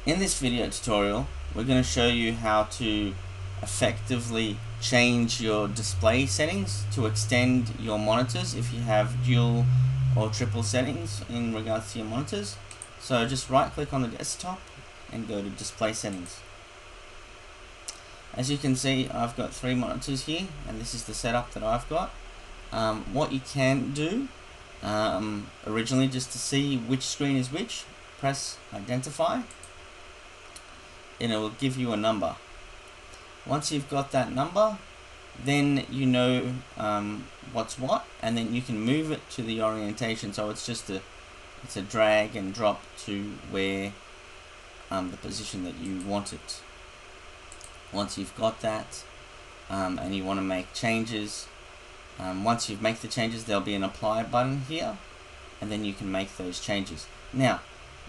In this video tutorial, we're going to show you how to effectively change your display settings to extend your monitors if you have dual or triple settings in regards to your monitors. So just right click on the desktop and go to display settings. As you can see, I've got 3 monitors here, and this is the setup that I've got. What you can do originally, just to see which screen is which, press identify and it will give you a number. Once you've got that number, then you know what's what, and then you can move it to the orientation. So it's just it's a drag and drop to where the position that you want it. Once you've got that and you want to make changes, once you make the changes, there'll be an apply button here, and then you can make those changes. Now,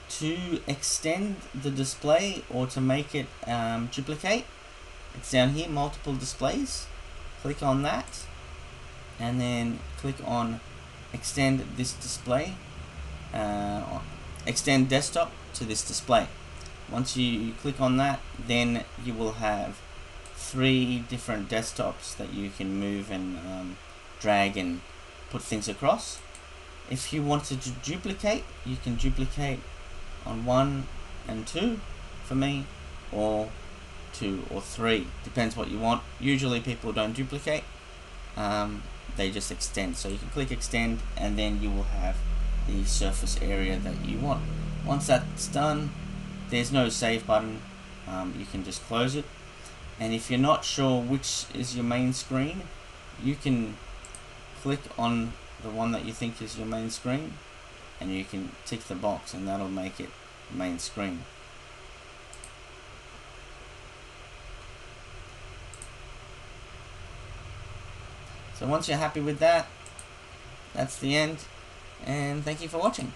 to extend the display or to make it duplicate, it's down here, multiple displays. Click on that and then click on extend this display, extend desktop to this display. Once you click on that, then you will have 3 different desktops that you can move and drag and put things across. If you wanted to duplicate, you can duplicate on 1 and 2 for me, or 2 or 3, depends what you want. Usually people don't duplicate, they just extend. So you can click extend and then you will have the surface area that you want. Once that's done, there's no save button, you can just close it. And if you're not sure which is your main screen, you can click on the one that you think is your main screen and you can tick the box and that'll make it main screen. So once you're happy with that, that's the end, and thank you for watching.